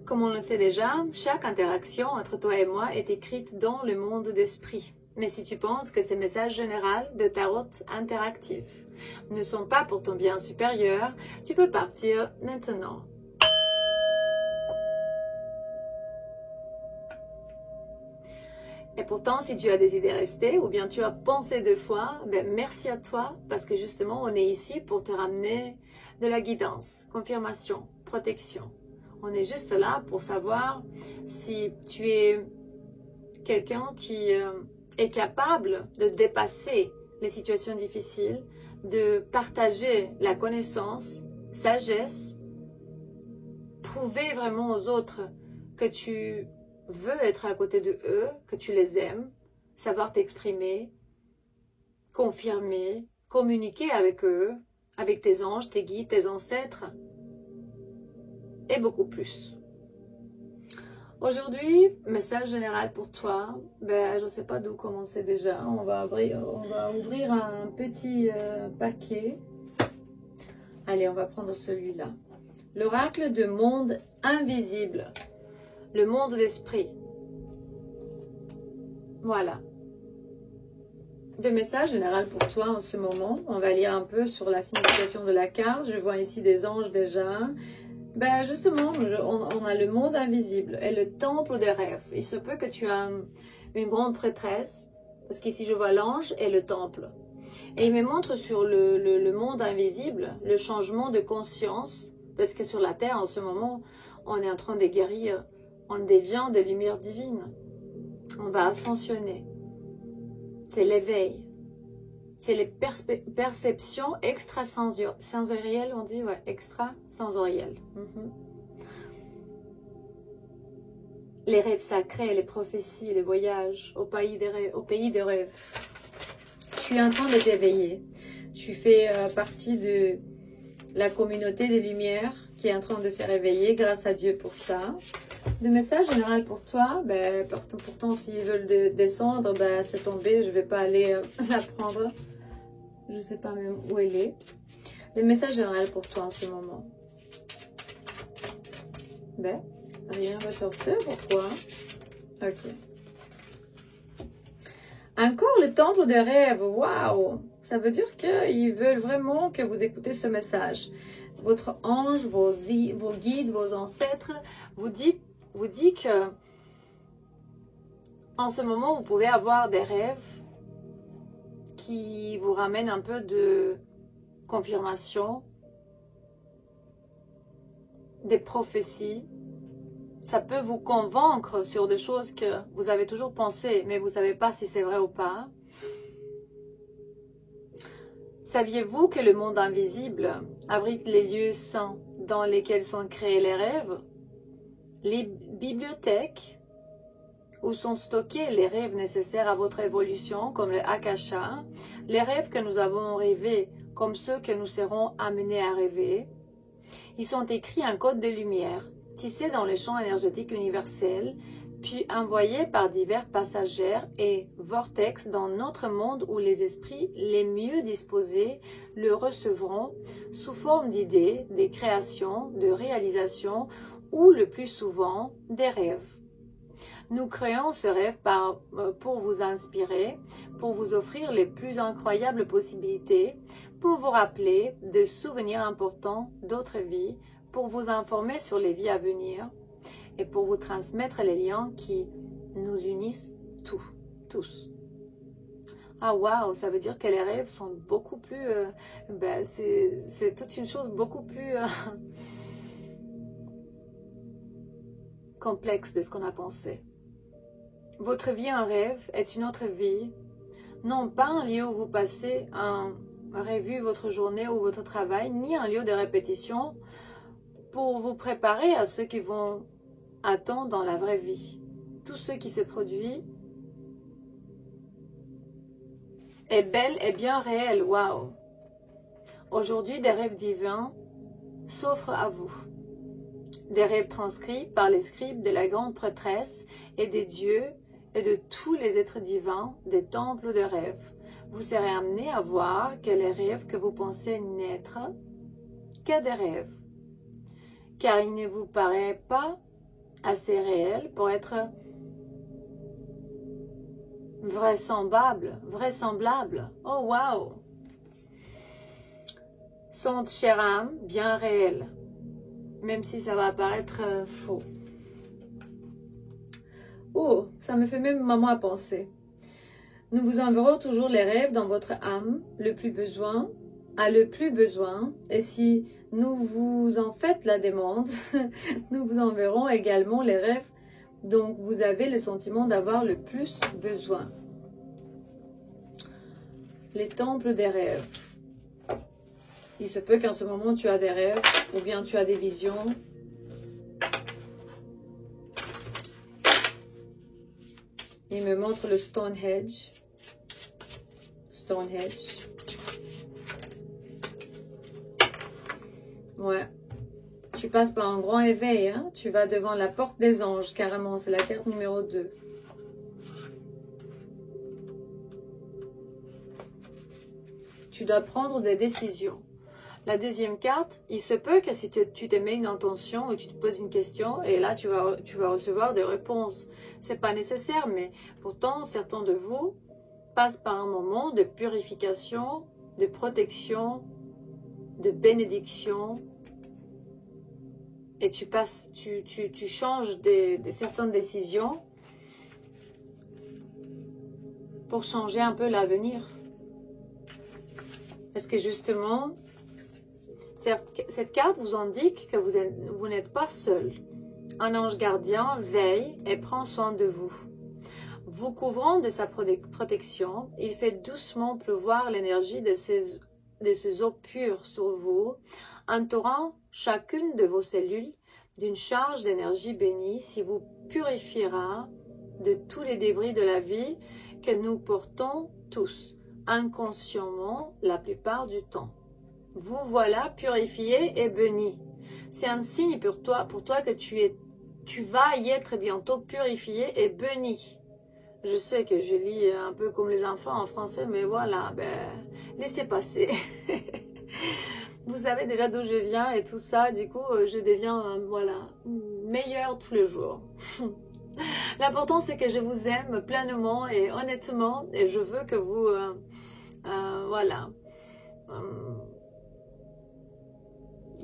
Comme on le sait déjà, chaque interaction entre toi et moi est écrite dans le monde d'esprit. Mais si tu penses que ces messages généraux de tarot interactifs ne sont pas pour ton bien supérieur, tu peux partir maintenant. Et pourtant, si tu as des idées restées ou bien tu as pensé 2 fois, ben merci à toi parce que justement, on est ici pour te ramener de la guidance, confirmation, protection. On est juste là pour savoir si tu es quelqu'un qui est capable de dépasser les situations difficiles, de partager la connaissance, sagesse, prouver vraiment aux autres que tu veux être à côté de eux, que tu les aimes, savoir t'exprimer, confirmer, communiquer avec eux, avec tes anges, tes guides, tes ancêtres, et beaucoup plus. Aujourd'hui, message général pour toi, je ne sais pas d'où commencer déjà, on va ouvrir un petit paquet. Allez, on va prendre celui-là. L'oracle de monde invisible, le monde d'esprit. Voilà. De message général pour toi en ce moment. On va lire un peu sur la signification de la carte. Je vois ici des anges déjà. Justement, on a le monde invisible et le temple des rêves. Il se peut que tu as une grande prêtresse, parce qu'ici je vois l'ange et le temple. Et il me montre sur le monde invisible le changement de conscience, parce que sur la terre en ce moment, on est en train de guérir, on devient des lumières divines. On va ascensionner. C'est l'éveil. C'est les perceptions extrasensorielles, on dit, ouais, extrasensorielles. Les rêves sacrés, les prophéties, les voyages au pays des rêves. Tu es en train de t'éveiller. Tu fais partie de la communauté des lumières qui est en train de se réveiller. Grâce à Dieu pour ça. Le message général pour toi, pourtant s'ils veulent descendre, c'est tombé, je ne vais pas aller la prendre. Je ne sais pas même où elle est. Le message général pour toi en ce moment. Rien va sortir, pourquoi? Ok. Encore le temple des rêves, waouh! Ça veut dire qu'ils veulent vraiment que vous écoutez ce message. Votre ange, vos guides, vos ancêtres vous dit que en ce moment, vous pouvez avoir des rêves qui vous ramènent un peu de confirmation, des prophéties. Ça peut vous convaincre sur des choses que vous avez toujours pensé, mais vous ne savez pas si c'est vrai ou pas. Saviez-vous que le monde invisible abrite les lieux saints dans lesquels sont créés les rêves? Les bibliothèques où sont stockés les rêves nécessaires à votre évolution, comme le Akasha, les rêves que nous avons rêvés, comme ceux que nous serons amenés à rêver. Ils sont écrits en code de lumière, tissés dans le champ énergétique universel, puis envoyés par divers passagers et vortex dans notre monde où les esprits les mieux disposés le recevront sous forme d'idées, des créations, de réalisations ou le plus souvent des rêves. Nous créons ce rêve pour vous inspirer, pour vous offrir les plus incroyables possibilités, pour vous rappeler de souvenirs importants d'autres vies, pour vous informer sur les vies à venir et pour vous transmettre les liens qui nous unissent tous. Ah waouh, ça veut dire que les rêves sont beaucoup plus... c'est toute une chose beaucoup plus complexe de ce qu'on a pensé. Votre vie en rêve est une autre vie, non pas un lieu où vous passez en revue votre journée ou votre travail, ni un lieu de répétition pour vous préparer à ce qui vont attendre dans la vraie vie. Tout ce qui se produit est bel et bien réel, waouh! Aujourd'hui, des rêves divins s'offrent à vous. Des rêves transcrits par les scribes de la grande prêtresse et des dieux et de tous les êtres divins des temples de rêves. Vous serez amenés à voir que les rêves que vous pensez n'être que des rêves. Car il ne vous paraît pas assez réels pour être vraisemblable. Oh wow! Sont, chère âme, bien réels, même si ça va paraître faux. Oh, ça me fait même maman à penser. Nous vous enverrons toujours les rêves dont votre âme a le plus besoin, et si nous vous en faites la demande, nous vous enverrons également les rêves dont vous avez le sentiment d'avoir le plus besoin. Les temples des rêves. Il se peut qu'en ce moment tu as des rêves ou bien tu as des visions. Il me montre le Stonehenge. Ouais. Tu passes par un grand éveil, hein? Tu vas devant la porte des anges, carrément. C'est la carte numéro 2. Tu dois prendre des décisions. La deuxième carte, il se peut que si tu te mets une intention ou tu te poses une question, et là tu vas recevoir des réponses. C'est pas nécessaire, mais pourtant certains de vous passent par un moment de purification, de protection, de bénédiction, et tu changes certaines décisions pour changer un peu l'avenir. Parce que justement, cette carte vous indique que vous n'êtes pas seul. Un ange gardien veille et prend soin de vous. Vous couvrant de sa protection, il fait doucement pleuvoir l'énergie de ces eaux pures sur vous, entourant chacune de vos cellules d'une charge d'énergie bénie, qui vous purifiera de tous les débris de la vie que nous portons tous, inconsciemment la plupart du temps. Vous voilà purifié et béni. C'est un signe pour toi que tu vas y être bientôt purifié et béni. Je sais que je lis un peu comme les enfants en français, mais voilà, laissez passer. Vous savez déjà d'où je viens et tout ça, du coup, je deviens, meilleure tous les jours. L'important, c'est que je vous aime pleinement et honnêtement, et je veux que vous,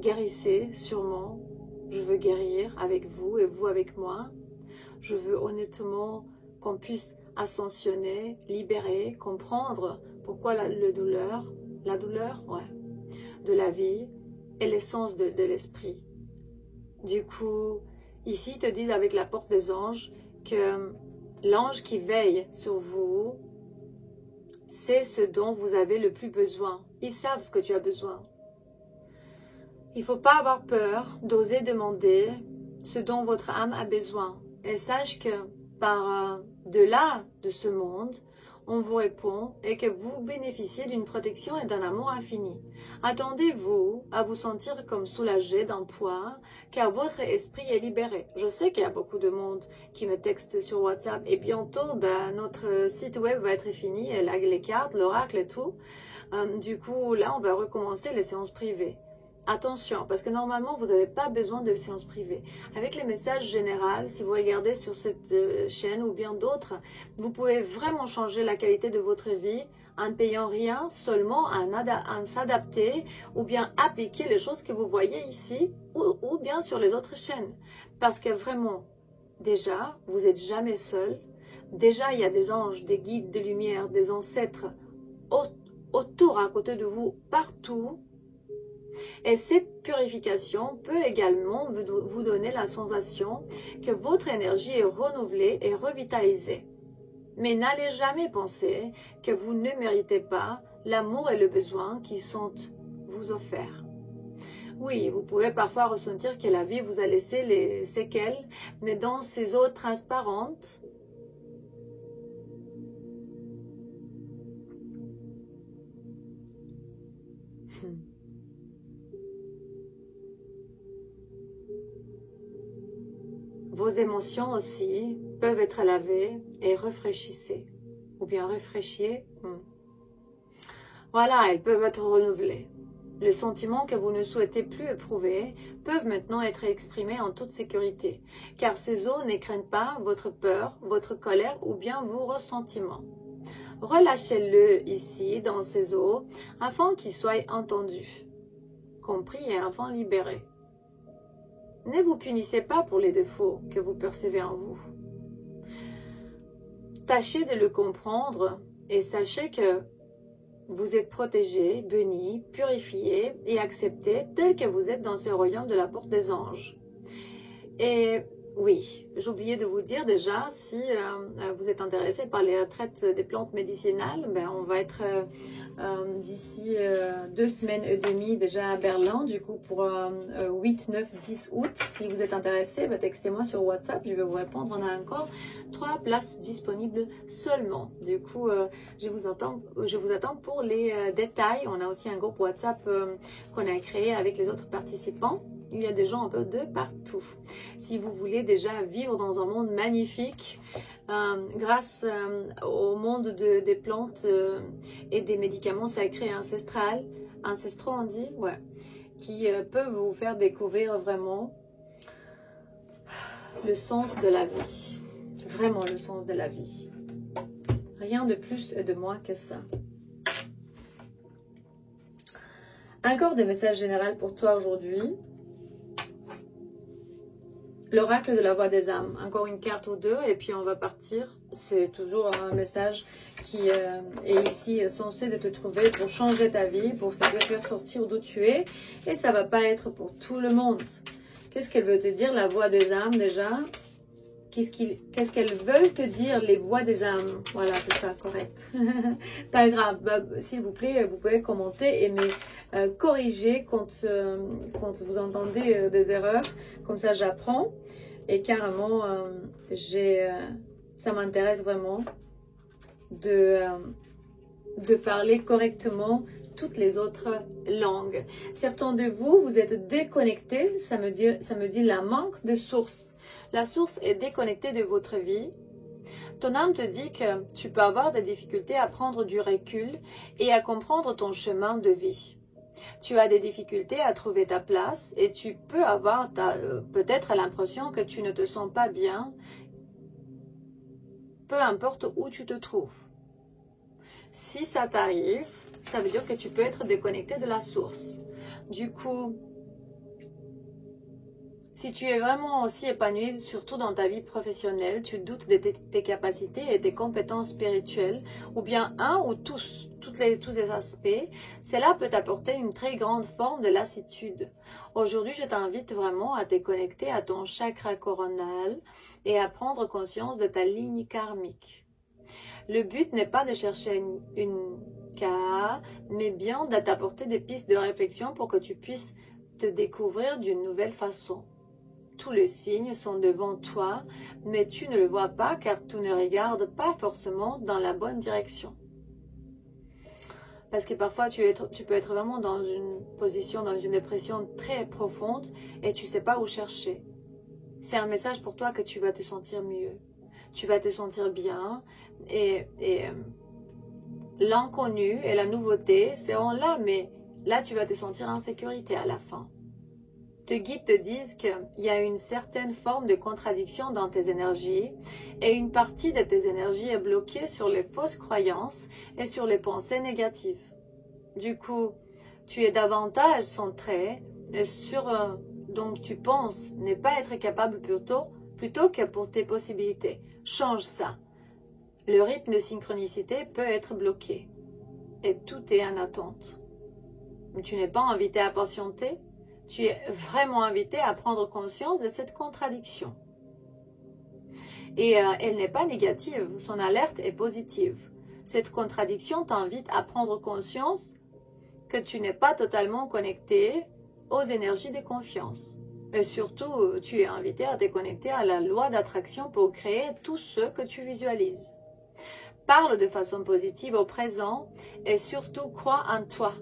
guérissez sûrement. Je veux guérir avec vous et vous avec moi. Je veux honnêtement qu'on puisse ascensionner, libérer, comprendre pourquoi la douleur de la vie est l'essence de l'esprit. Du coup, ici, ils te disent avec la porte des anges que l'ange qui veille sur vous, c'est ce dont vous avez le plus besoin. Ils savent ce que tu as besoin. Il ne faut pas avoir peur d'oser demander ce dont votre âme a besoin. Et sache que par-delà de ce monde, on vous répond et que vous bénéficiez d'une protection et d'un amour infini. Attendez-vous à vous sentir comme soulagé d'un poids, car votre esprit est libéré. Je sais qu'il y a beaucoup de monde qui me texte sur WhatsApp et bientôt, notre site web va être fini, et là, les cartes, l'oracle et tout. Du coup, là, on va recommencer les séances privées. Attention, parce que normalement, vous n'avez pas besoin de séances privées. Avec les messages généraux, si vous regardez sur cette chaîne ou bien d'autres, vous pouvez vraiment changer la qualité de votre vie en payant rien, seulement en s'adapter ou bien appliquer les choses que vous voyez ici ou bien sur les autres chaînes. Parce que vraiment, déjà, vous n'êtes jamais seul. Déjà, il y a des anges, des guides, des lumières, des ancêtres autour, à côté de vous, partout. Et cette purification peut également vous donner la sensation que votre énergie est renouvelée et revitalisée. Mais n'allez jamais penser que vous ne méritez pas l'amour et le besoin qui sont vous offerts. Oui, vous pouvez parfois ressentir que la vie vous a laissé les séquelles, mais dans ces eaux transparentes, vos émotions aussi peuvent être lavées et rafraîchissées. Ou bien rafraîchies. Voilà, elles peuvent être renouvelées. les sentiments que vous ne souhaitez plus éprouver peuvent maintenant être exprimés en toute sécurité, car ces eaux ne craignent pas votre peur, votre colère ou bien vos ressentiments. Relâchez-le ici, dans ces eaux, afin qu'il soit entendu, compris et afin libéré. Ne vous punissez pas pour les défauts que vous percevez en vous. Tâchez de le comprendre et sachez que vous êtes protégé, béni, purifié et accepté tel que vous êtes dans ce royaume de la porte des anges. Et oui, j'ai oublié de vous dire déjà, si vous êtes intéressé par les retraites des plantes médicinales, ben on va être d'ici 2 semaines et demie déjà à Berlin, du coup pour 8, 9, 10 août. Si vous êtes intéressé, ben textez-moi sur WhatsApp, je vais vous répondre. On a encore 3 places disponibles seulement. Du coup, je vous attends pour les détails. On a aussi un groupe WhatsApp qu'on a créé avec les autres participants. Il y a des gens un peu de partout. Si vous voulez déjà vivre dans un monde magnifique, grâce au monde des plantes et des médicaments sacrés ancestraux on dit, ouais, qui peuvent vous faire découvrir vraiment le sens de la vie. Vraiment le sens de la vie. Rien de plus et de moins que ça. Encore des messages généraux pour toi aujourd'hui. L'oracle de la voix des âmes, encore une carte ou deux et puis on va partir. C'est toujours un message qui est ici censé de te trouver pour changer ta vie, pour te faire sortir d'où tu es. Et ça va pas être pour tout le monde. Qu'est-ce qu'elle veut te dire, la voix des âmes déjà? Qu'est-ce qu'elles veulent te dire, les voix des âmes? Voilà, c'est ça, correct. Pas grave, s'il vous plaît, vous pouvez commenter et me corriger quand vous entendez des erreurs. Comme ça, j'apprends. Et carrément, ça m'intéresse vraiment de parler correctement toutes les autres langues. Certains de vous, vous êtes déconnectés. Ça me dit la manque de source. La source est déconnectée de votre vie. Ton âme te dit que tu peux avoir des difficultés à prendre du recul et à comprendre ton chemin de vie. Tu as des difficultés à trouver ta place et tu peux avoir peut-être l'impression que tu ne te sens pas bien, peu importe où tu te trouves. Si ça t'arrive, ça veut dire que tu peux être déconnecté de la source. Du coup, si tu es vraiment aussi épanoui, surtout dans ta vie professionnelle, tu doutes de tes capacités et tes compétences spirituelles, ou bien un ou tous ces aspects, cela peut t'apporter une très grande forme de lassitude. Aujourd'hui, je t'invite vraiment à te connecter à ton chakra coronal et à prendre conscience de ta ligne karmique. Le but n'est pas de chercher une cas, mais bien de t'apporter des pistes de réflexion pour que tu puisses te découvrir d'une nouvelle façon. Tous les signes sont devant toi, mais tu ne le vois pas car tu ne regardes pas forcément dans la bonne direction. Parce que parfois, tu peux être vraiment dans une position, dans une dépression très profonde et tu ne sais pas où chercher. C'est un message pour toi que tu vas te sentir mieux. Tu vas te sentir bien et l'inconnu et la nouveauté seront là, mais là, tu vas te sentir en sécurité à la fin. Tes guides te disent qu'il y a une certaine forme de contradiction dans tes énergies et une partie de tes énergies est bloquée sur les fausses croyances et sur les pensées négatives. Du coup, tu es davantage centré sur dont tu penses ne pas être capable plutôt que pour tes possibilités. Change ça. Le rythme de synchronicité peut être bloqué et tout est en attente. Tu n'es pas invité à patienter. Tu es vraiment invité à prendre conscience de cette contradiction. Et elle n'est pas négative, son alerte est positive. Cette contradiction t'invite à prendre conscience que tu n'es pas totalement connecté aux énergies de confiance. Et surtout, tu es invité à te connecter à la loi d'attraction pour créer tout ce que tu visualises. Parle de façon positive au présent et surtout crois en toi.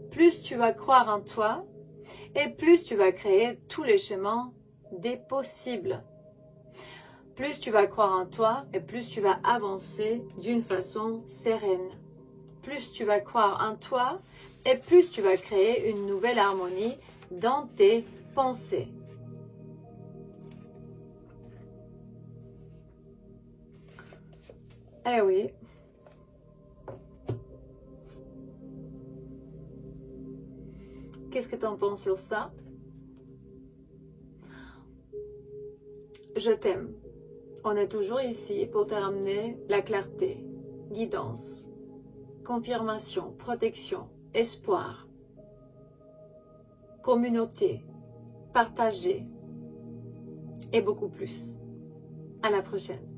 Plus tu vas croire en toi, et plus tu vas créer tous les chemins des possibles. Plus tu vas croire en toi et plus tu vas avancer d'une façon sereine. Plus tu vas croire en toi et plus tu vas créer une nouvelle harmonie dans tes pensées. Eh oui. Qu'est-ce que tu en penses sur ça? Je t'aime. On est toujours ici pour te ramener la clarté, guidance, confirmation, protection, espoir, communauté, partager et beaucoup plus. À la prochaine.